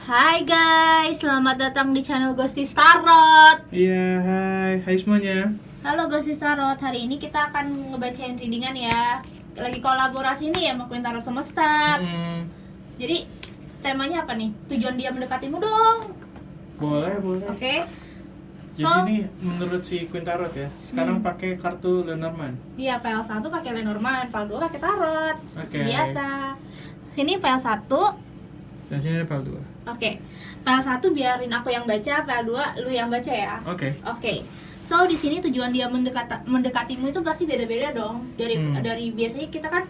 Hai guys, selamat datang di channel Ghosty Starot. Iya, hai semuanya. Halo Ghosty Starot, hari ini kita akan ngebacain readingan ya. Lagi kolaborasi nih ya sama Queen Tarot Semesta. Jadi temanya apa nih? Tujuan dia mendekatimu dong. Boleh. Oke. Jadi ini menurut si Queen Tarot ya. Sekarang pakai kartu Lenormand. Iya, PL1 pakai Lenormand, PL2 pakai Tarot. Oke. Biasa. Sini PL1. Dan sini ada PL2. Oke. PL1 biarin aku yang baca, PL2 lu yang baca ya. Oke. So di sini tujuan dia mendekatimu itu pasti beda-beda dong. Dari biasanya kita kan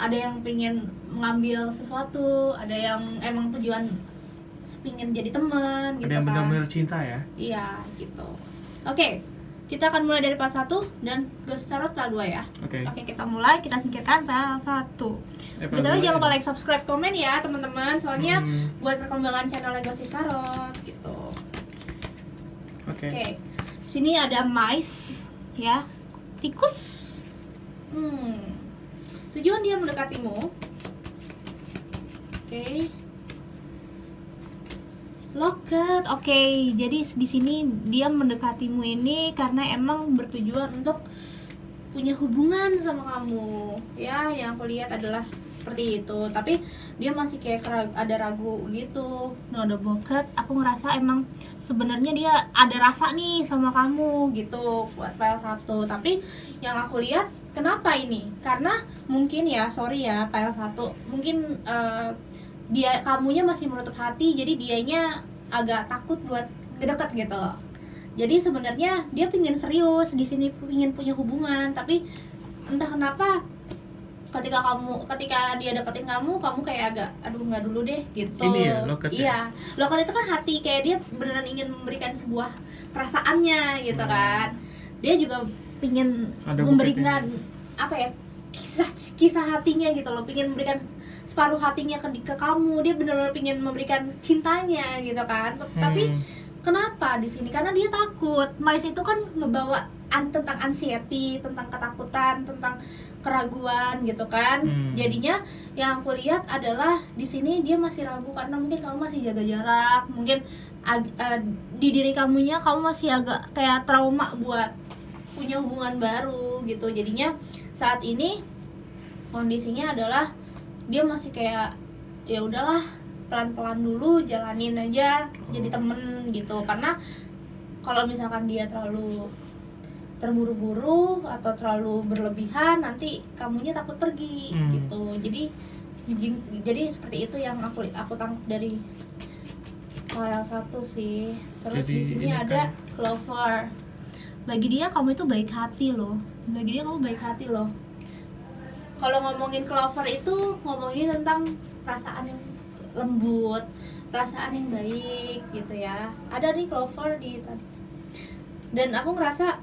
ada yang pengen mengambil sesuatu, ada yang emang tujuan pengen jadi teman gitu Ada yang kan. benar-benar cinta ya. Iya, gitu. Oke. Kita akan mulai dari PL1 dan Ghosty Tarot PL2 ya. Oke. Oke, kita mulai, kita singkirkan PL1. Betul, jangan lupa like, subscribe, komen ya teman-teman. Soalnya buat perkembangan channel Ghosty Tarot gitu. Oke. Sini ada mice ya, tikus. Tujuan dia mendekatimu. Oke. Locket. Oke, jadi di sini dia mendekatimu ini karena emang bertujuan untuk punya hubungan sama kamu. Ya, yang aku lihat adalah seperti itu. Tapi dia masih kayak ada ragu gitu. No ada bucket. Aku ngerasa emang sebenarnya dia ada rasa nih sama kamu gitu buat PL1. Tapi yang aku lihat kenapa ini? Karena mungkin ya, sorry ya PL1, mungkin dia kamunya masih menutup hati, jadi dianya agak takut buat deket gitu loh. Jadi sebenarnya dia pingin serius di sini, pingin punya hubungan, tapi entah kenapa ketika dia deketin kamu kayak agak aduh nggak dulu deh gitu. Ini ya loket. Iya, loket itu kan hati, kayak dia beneran ingin memberikan sebuah perasaannya gitu kan. Dia juga pingin memberikan apa ya, kisah hatinya gitu loh, pingin memberikan separuh hatinya ke kamu. Dia benar-benar pingin memberikan cintanya gitu kan. Tapi kenapa di sini? Karena dia takut. Mice itu kan ngebawa tentang anxiety, tentang ketakutan, tentang keraguan gitu kan. Jadinya yang aku lihat adalah di sini dia masih ragu karena mungkin kamu masih jaga jarak, mungkin di diri kamunya kamu masih agak kayak trauma buat punya hubungan baru gitu. Jadinya saat ini kondisinya adalah dia masih kayak ya udahlah, pelan-pelan dulu, jalanin aja jadi temen gitu. Karena kalau misalkan dia terlalu terburu-buru atau terlalu berlebihan, nanti kamunya takut pergi gitu. Jadi seperti itu yang aku tangkap dari file 1 sih. Terus di sini ada Clover. Bagi dia kamu itu baik hati loh. Bagi dia kamu baik hati loh. Kalau ngomongin Clover itu ngomongin tentang perasaan yang lembut, perasaan yang baik gitu ya. Ada nih Clover di tadi. Dan aku ngerasa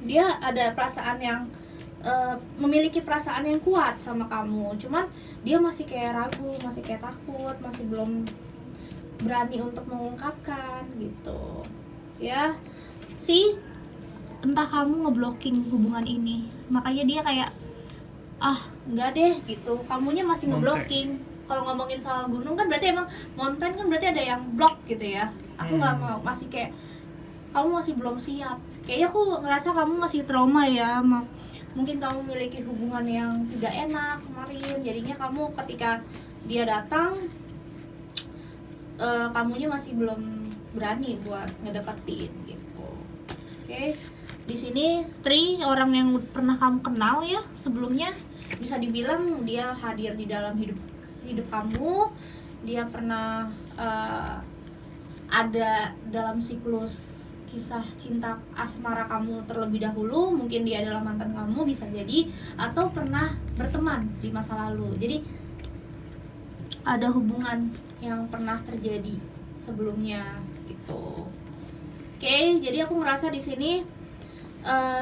dia ada perasaan yang memiliki perasaan yang kuat sama kamu. Cuman dia masih kayak ragu, masih kayak takut, masih belum berani untuk mengungkapkan gitu. Ya. Entah kamu ngeblocking hubungan ini. Makanya dia kayak enggak deh gitu. Kamunya masih ngeblocking. Kalau ngomongin soal gunung kan berarti emang mountain kan berarti ada yang block gitu ya. Aku nggak mau, masih kayak kamu masih belum siap. Kayaknya aku ngerasa kamu masih trauma ya. Mungkin kamu memiliki hubungan yang tidak enak kemarin. Jadinya kamu ketika dia datang, kamunya masih belum berani buat ngedeketin gitu. Oke. Di sini orang yang pernah kamu kenal ya sebelumnya, bisa dibilang dia hadir di dalam hidup kamu. Dia pernah ada dalam siklus kisah cinta asmara kamu terlebih dahulu. Mungkin dia adalah mantan kamu, bisa jadi, atau pernah berteman di masa lalu. Jadi ada hubungan yang pernah terjadi sebelumnya gitu. Oke, jadi aku ngerasa di sini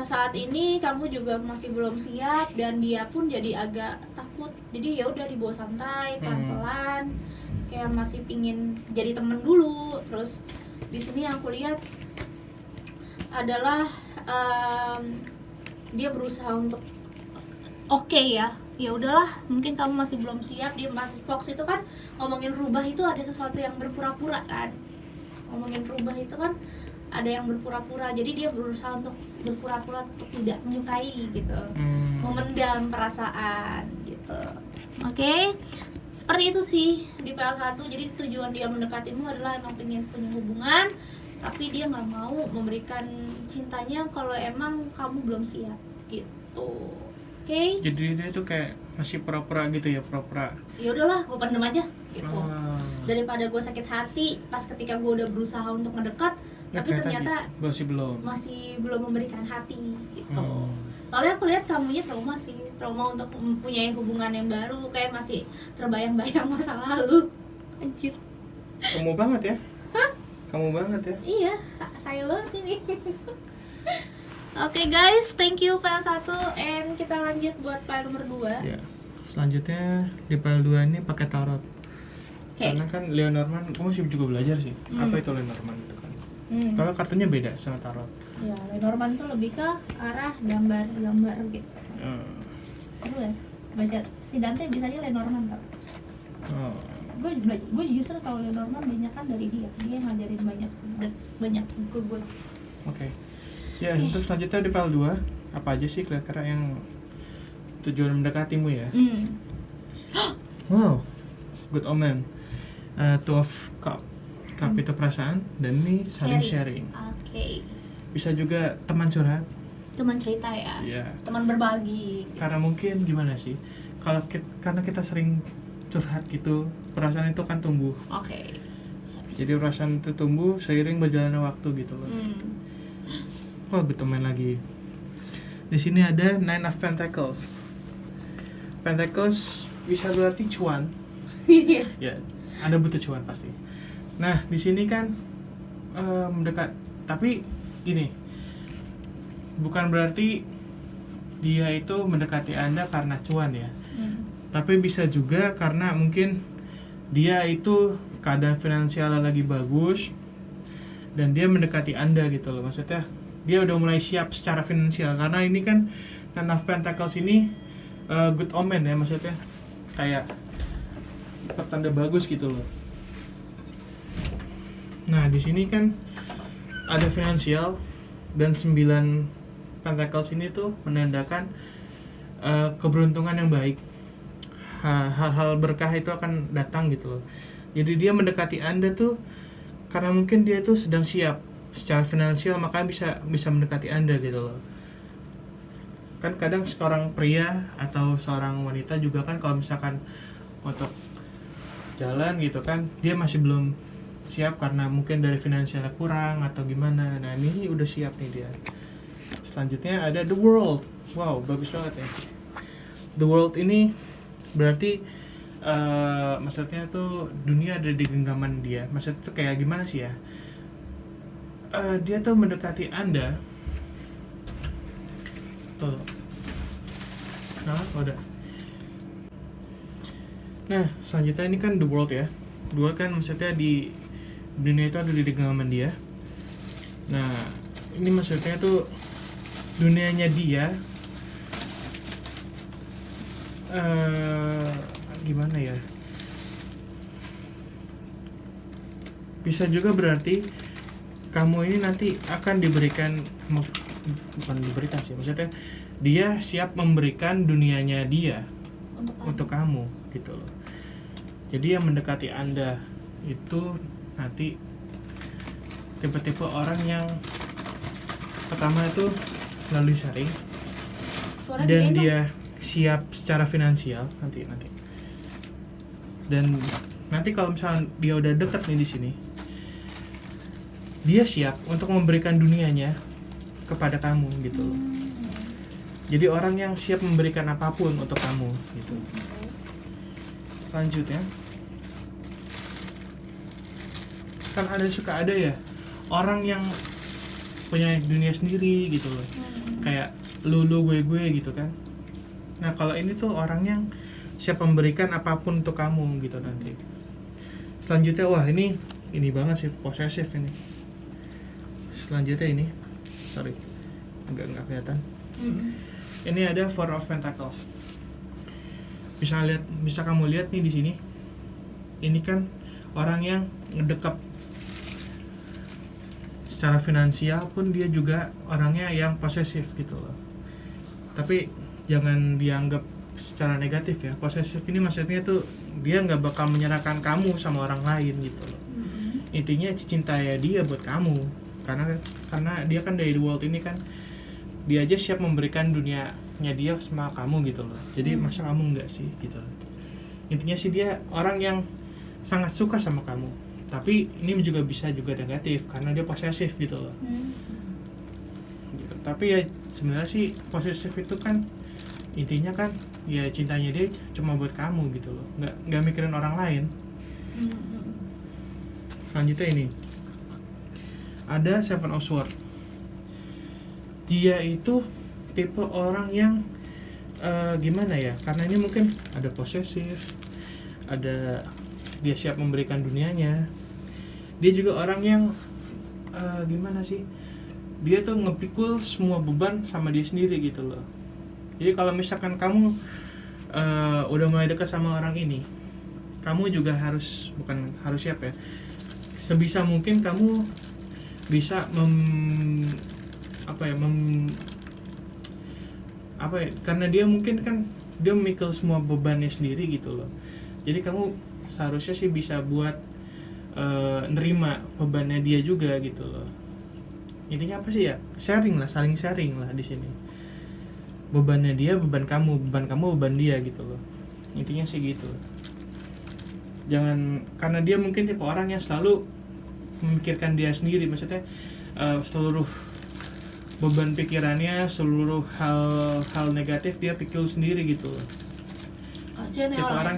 saat ini kamu juga masih belum siap, dan dia pun jadi agak takut. Jadi ya udah, dibawa santai, pelan-pelan, kayak masih pingin jadi temen dulu. Terus di sini yang aku lihat adalah dia berusaha untuk ya udahlah, mungkin kamu masih belum siap. Dia masih Fox itu kan ngomongin rubah itu ada sesuatu yang berpura-pura kan. Ngomongin rubah itu kan ada yang berpura-pura, jadi dia berusaha untuk berpura-pura untuk tidak menyukai gitu, memendam perasaan gitu. Oke. Seperti itu sih di PL1. Jadi tujuan dia mendekatimu adalah emang pengen punya hubungan, tapi dia nggak mau memberikan cintanya kalau emang kamu belum siap gitu. Oke. Jadi dia tuh kayak masih pura-pura gitu ya, pura-pura. Ya udahlah, gue pendem aja gitu. Daripada gue sakit hati pas ketika gue udah berusaha untuk ngedekat, tapi ternyata masih belum memberikan hati gitu. Soalnya aku lihat kamunya trauma untuk mempunyai hubungan yang baru, kayak masih terbayang-bayang masa lalu. Anjir. Kamu banget ya? Hah? Kamu banget ya? Iya, saya banget ini. Oke guys, thank you PL1, and kita lanjut buat PL nomor 2. Ya. Selanjutnya di PL2 ini pakai tarot. Karena kan Lenormand, kamu masih juga belajar sih. Apa itu Lenormand itu kan? Kalau kartunya beda sama tarot. Ya, Lenormand tuh lebih ke arah gambar-gambar gitu. Aduh ya, baca si Dante bisa aja Lenormand kan. Gue justru kalau Lenormand banyak kan dari dia ngajarin banyak ke gue. Oke. Ya, untuk selanjutnya di PL2 apa aja sih kira-kira yang tujuan mendekatimu ya? Wow, good omen. Two of Cup. Cup itu perasaan, dan ini saling sharing. Oke. Bisa juga teman curhat. Teman cerita ya. Yeah. Teman berbagi. Karena mungkin gimana sih? Karena kita sering curhat gitu, perasaan itu kan tumbuh. Oke. Jadi perasaan itu tumbuh seiring berjalannya waktu gitu loh. Oh, good omen lagi. Di sini ada Nine of Pentacles. Pentacles bisa berarti cuan. Ya, Anda butuh cuan pasti. Nah, di sini kan mendekat, tapi gini, bukan berarti dia itu mendekati Anda karena cuan ya. Tapi bisa juga karena mungkin dia itu keadaan finansialnya lagi bagus dan dia mendekati Anda gitu loh. Maksudnya dia udah mulai siap secara finansial, karena ini kan Nine of Pentacles ini good omen ya, maksudnya kayak pertanda bagus gitu loh. Nah, di sini kan ada finansial dan 9 Pentacles ini tuh menandakan keberuntungan yang baik. Hal-hal berkah itu akan datang gitu loh. Jadi dia mendekati Anda tuh karena mungkin dia tuh sedang siap secara finansial, makanya bisa mendekati Anda gitu loh. Kan kadang seorang pria atau seorang wanita juga kan kalau misalkan untuk jalan gitu kan, dia masih belum siap karena mungkin dari finansialnya kurang atau gimana. Nah, ini udah siap nih dia. Selanjutnya ada The World. Wow, bagus banget ya. The World ini berarti maksudnya tuh dunia ada di genggaman dia. Maksudnya tuh kayak gimana sih ya? Dia tuh mendekati Anda. Tuh. Nah, udah. Nah, selanjutnya ini kan The World ya. The World kan maksudnya di dunia itu ada di genggaman dia. Nah, ini maksudnya tuh dunianya dia gimana ya? Bisa juga berarti kamu ini nanti akan diberikan, bukan diberikan sih, maksudnya dia siap memberikan dunianya dia untuk kamu gitu loh. Jadi yang mendekati Anda itu nanti tipe-tipe orang yang pertama itu melalui sharing dan dia siap secara finansial nanti. Dan nanti kalau misalnya dia udah deket nih di sini, dia siap untuk memberikan dunianya kepada kamu gitu loh. Jadi orang yang siap memberikan apapun untuk kamu gitu. Selanjutnya kan suka ada ya orang yang punya dunia sendiri gitu loh. Kayak lu gue gitu kan. Nah, kalau ini tuh orang yang siap memberikan apapun untuk kamu gitu nanti. Selanjutnya, wah ini banget sih, posesif ini. Selanjutnya ini, sorry, agak nggak kelihatan. Ini ada Four of Pentacles. bisa kamu lihat nih di sini, ini kan orang yang ngedekap secara finansial pun dia juga orangnya yang posesif gitu loh. Tapi jangan dianggap secara negatif ya. Posesif ini maksudnya tuh dia nggak bakal menyerahkan kamu sama orang lain gitu loh. Intinya cinta ya dia buat kamu, karena dia kan dari the world ini kan dia aja siap memberikan dunianya dia sama kamu gitu loh. Jadi masa kamu enggak sih gitu. Intinya sih dia orang yang sangat suka sama kamu. Tapi ini juga bisa juga negatif karena dia posesif gitu loh. Gitu. Tapi ya sebenarnya sih posesif itu kan intinya kan ya cintanya dia cuma buat kamu gitu loh. Nggak mikirin orang lain. Selanjutnya ini ada Seven of Swords. Dia itu tipe orang yang gimana ya, karena ini mungkin ada posesif, ada dia siap memberikan dunianya. Dia juga orang yang gimana sih, dia tuh ngepikul semua beban sama dia sendiri gitu loh. Jadi kalau misalkan kamu udah mulai dekat sama orang ini, kamu juga bukan harus siap ya, sebisa mungkin kamu bisa karena dia mungkin kan dia memikul semua bebannya sendiri gitu loh. Jadi kamu seharusnya sih bisa buat nerima bebannya dia juga gitu loh. Intinya apa sih ya, saling sharing lah di sini. Bebannya dia beban kamu, beban kamu beban dia gitu loh. Intinya sih gitu. Jangan, karena dia mungkin tipe orang yang selalu memikirkan dia sendiri, maksudnya seluruh beban pikirannya, seluruh hal negatif dia pikir sendiri gitu loh. Tipe orang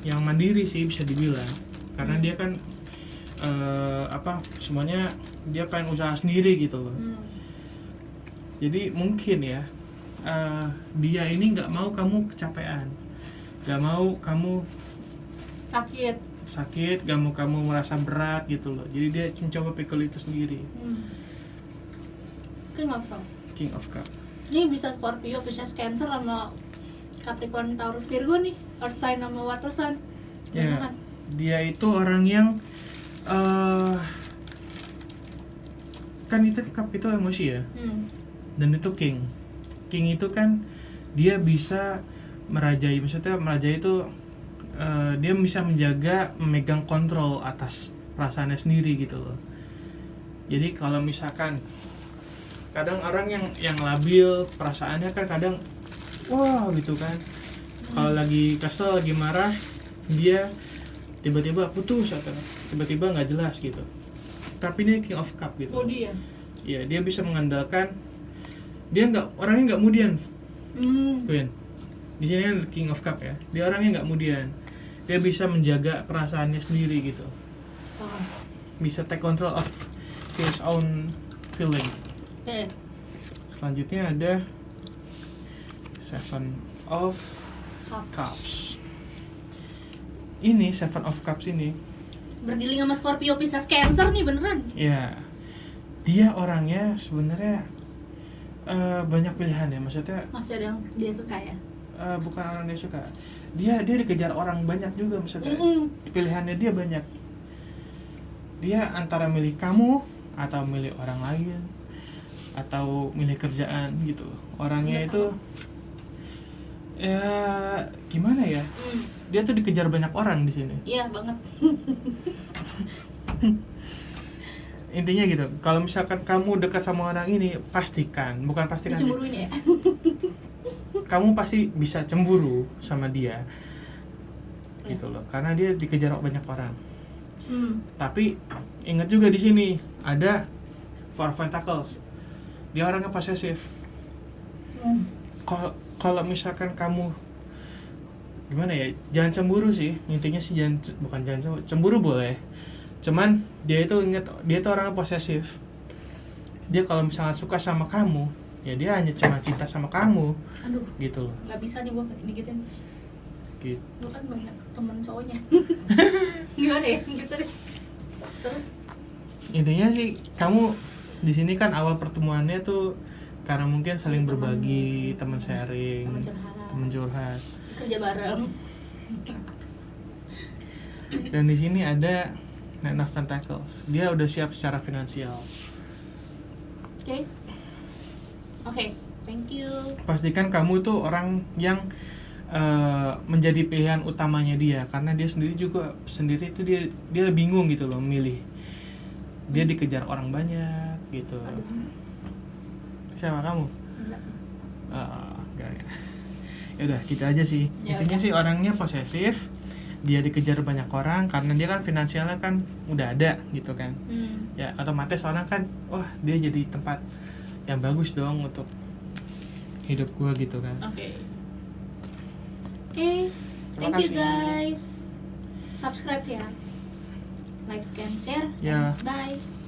yang mandiri sih bisa dibilang, karena dia kan semuanya dia pengen usaha sendiri gitu loh. Jadi mungkin ya dia ini nggak mau kamu kecapean, nggak mau kamu sakit, gak mau kamu merasa berat gitu loh. Jadi dia mencoba pikul itu sendiri. King of Cup. Ini bisa Scorpio, Pisces, Cancer sama Capricorn, Taurus, Virgo nih. Earth sign sama water sign. Ya, dia itu orang yang kan itu cup itu emosi ya. Dan itu king. King itu kan dia bisa merajai, maksudnya merajai itu dia bisa memegang kontrol atas perasaannya sendiri gitu loh. Jadi kalau misalkan kadang orang yang labil perasaannya kan kadang wah gitu kan, kalau lagi kesel, lagi marah, dia tiba-tiba putus atau tiba-tiba nggak jelas gitu. Tapi ini King of Cup gitu. Dia? Iya, dia bisa mengandalkan, dia orangnya nggak kemudian. Queen di sini kan King of Cup ya, dia orangnya nggak kemudian, dia bisa menjaga perasaannya sendiri gitu. Bisa take control of his own feeling. Selanjutnya ada Seven of Cups. Ini Seven of Cups ini berdealing sama Scorpio, Pisces, Cancer nih beneran. Ya, dia orangnya sebenarnya banyak pilihan ya, maksudnya masih ada yang dia suka ya. Bukan orang dia suka, dia dikejar orang banyak juga, maksudnya pilihannya dia banyak. Dia antara milih kamu atau milih orang lain atau milih kerjaan gitu. Orangnya itu ya gimana ya, dia tuh dikejar banyak orang di sini. Iya banget. Intinya gitu, kalau misalkan kamu dekat sama orang ini, bukan pastikan sih, dicemburuin ya. kamu pasti bisa cemburu sama dia gitu loh, karena dia dikejar banyak orang. Tapi ingat juga di sini ada Four of Pentacles, dia orangnya posesif. Kalau misalkan kamu gimana ya, jangan cemburu sih, intinya sih jangan cemburu boleh, cuman dia itu ingat, dia itu orangnya posesif. Dia kalau misalnya suka sama kamu, ya dia hanya cuma cinta sama kamu. Aduh, gitu loh. nggak bisa nih gua digituin Gitu. Lu kan banyak temen cowoknya. Gimana ya gitu deh. Terus intinya sih kamu di sini kan awal pertemuannya tuh karena mungkin saling berbagi, teman sharing, teman curhat. kerja bareng. Dan di sini ada Nine of Pentacles. Dia udah siap secara finansial. Oke, thank you. Pastikan kamu tuh orang yang menjadi pilihan utamanya dia, karena dia sendiri itu dia bingung gitu loh milih. Dia dikejar orang banyak gitu. Aduh. Siapa kamu? Enggak. Enggak ya. Ya udah gitu aja sih. Ya Intinya udah. sih orangnya posesif. Dia dikejar banyak orang karena dia kan finansialnya kan udah ada gitu kan. Ya otomatis orang kan, wah dia jadi tempat yang bagus dong untuk hidup gua gitu kan. Oke. Terima Thank you kasih. guys. Subscribe ya. Like, scan, share. Ya. Bye.